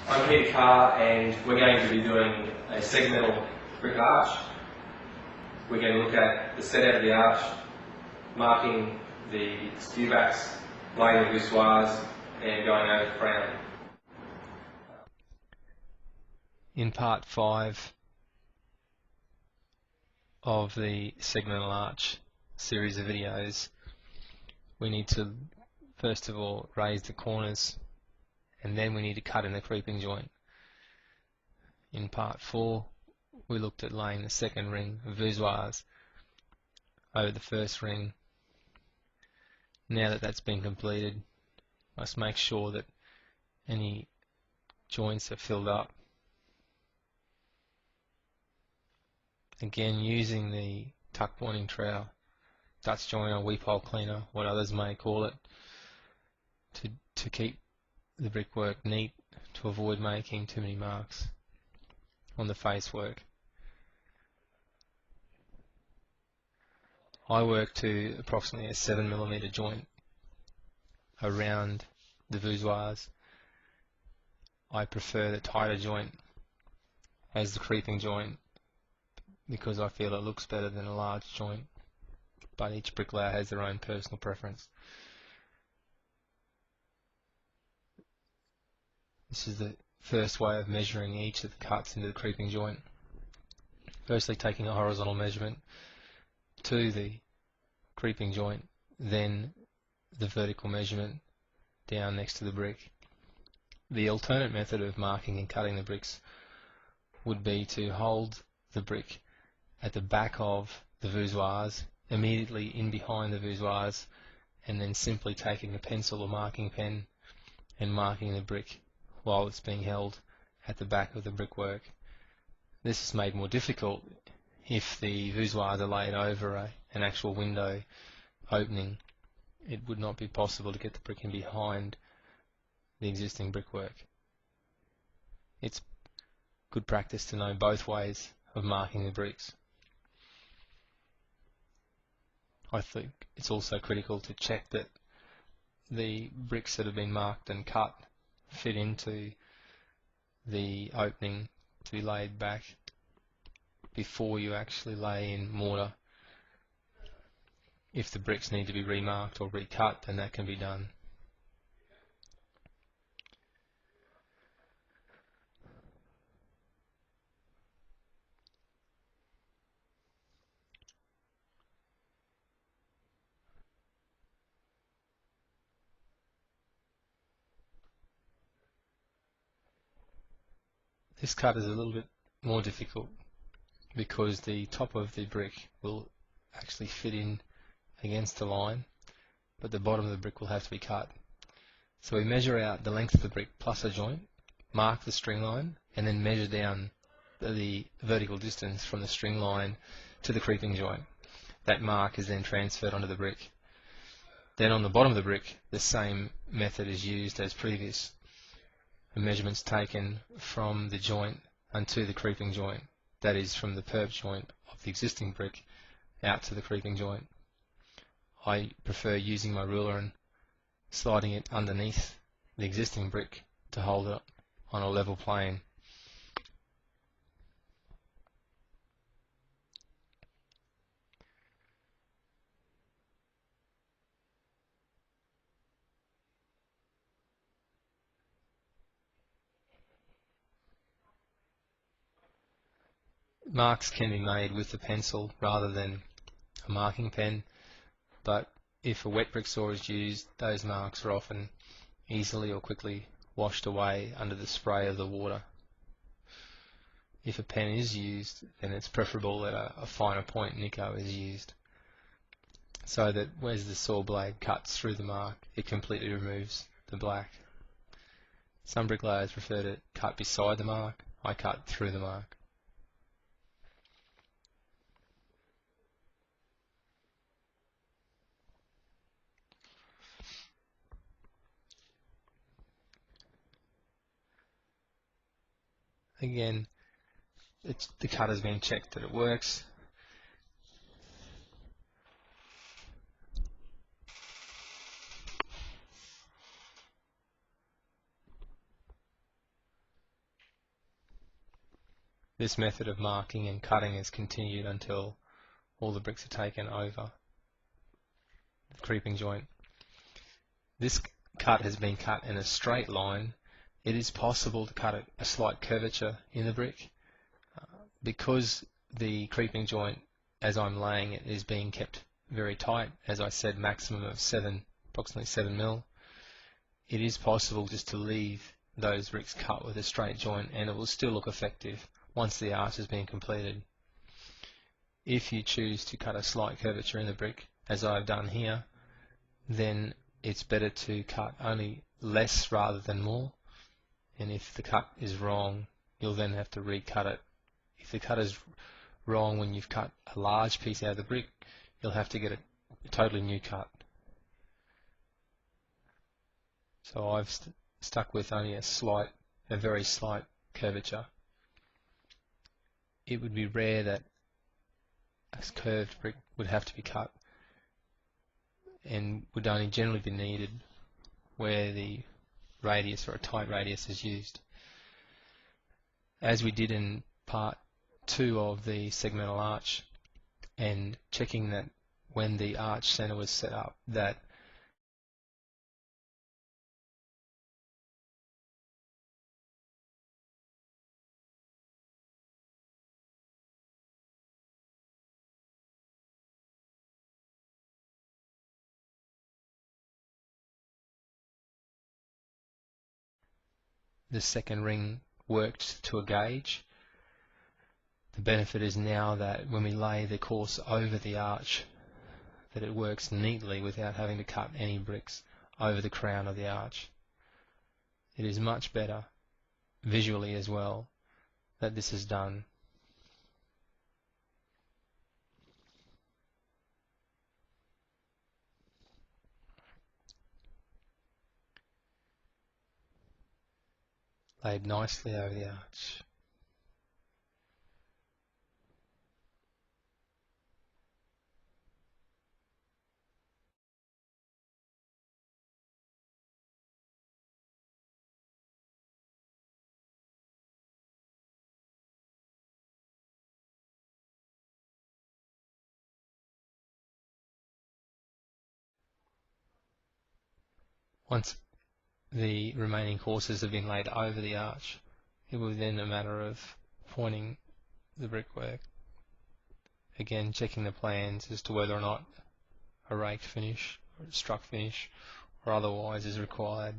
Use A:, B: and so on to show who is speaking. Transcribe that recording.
A: I'm Peter Carr and we're going to be doing a segmental brick arch. We're going to look at the set out of the arch, marking the skew backs, laying the voussoirs and going over the crown.
B: In part 5 of the segmental arch series of videos, we need to first of all raise the corners, and then we need to cut in the creeping joint. In part 4 we looked at laying the second ring of voussoirs over the first ring. Now that that's been completed, must make sure that any joints are filled up. Again, using the tuck pointing trowel, Dutch joiner, weep hole cleaner, what others may call it, to keep the brickwork neat, to avoid making too many marks on the face work. I work to approximately a 7mm joint around the voussoirs. I prefer the tighter joint as the creeping joint because I feel it looks better than a large joint, but each bricklayer has their own personal preference. This is the first way of measuring each of the cuts into the creeping joint. Firstly, taking a horizontal measurement to the creeping joint, then the vertical measurement down next to the brick. The alternate method of marking and cutting the bricks would be to hold the brick at the back of the voussoirs, immediately in behind the voussoirs, and then simply taking a pencil or marking pen and marking the brick while it's being held at the back of the brickwork. This is made more difficult if the voussoirs are laid over an actual window opening. It would not be possible to get the brick in behind the existing brickwork. It's good practice to know both ways of marking the bricks. I think it's also critical to check that the bricks that have been marked and cut fit into the opening to be laid back before you actually lay in mortar. If the bricks need to be remarked or recut, then that can be done. This cut is a little bit more difficult because the top of the brick will actually fit in against the line, but the bottom of the brick will have to be cut. So we measure out the length of the brick plus a joint, mark the string line, and then measure down the vertical distance from the string line to the creeping joint. That mark is then transferred onto the brick. Then on the bottom of the brick, the same method is used as previous. The measurements taken from the joint unto the creeping joint, that is from the perp joint of the existing brick out to the creeping joint. I prefer using my ruler and sliding it underneath the existing brick to hold it on a level plane. Marks can be made with the pencil rather than a marking pen, but if a wet brick saw is used, those marks are often easily or quickly washed away under the spray of the water. If a pen is used, then it's preferable that a finer point Nico is used, so that as the saw blade cuts through the mark, it completely removes the black. Some bricklayers prefer to cut beside the mark. I cut through the mark. Again, the cut has been checked that it works. This method of marking and cutting is continued until all the bricks are taken over the creeping joint. This cut has been cut in a straight line. It is possible to cut a slight curvature in the brick because the creeping joint, as I'm laying it, is being kept very tight. As I said, maximum of approximately 7 mil. It is possible just to leave those bricks cut with a straight joint and it will still look effective once the arch has been completed. If you choose to cut a slight curvature in the brick, as I've done here, then it's better to cut only less rather than more, and if the cut is wrong, you'll then have to recut it. If the cut is wrong when you've cut a large piece out of the brick, you'll have to get a totally new cut. So I've stuck with only a very slight curvature. It would be rare that a curved brick would have to be cut, and would only generally be needed where the radius or a tight radius is used. As we did in part 2 of the segmental arch, and checking that when the arch center was set up, that the second ring worked to a gauge. The benefit is now that when we lay the course over the arch, that it works neatly without having to cut any bricks over the crown of the arch. It is much better visually as well that this is done. Laid nicely over the arch. Once the remaining courses have been laid over the arch, it will then a matter of pointing the brickwork, again checking the plans as to whether or not a raked finish or a struck finish or otherwise is required.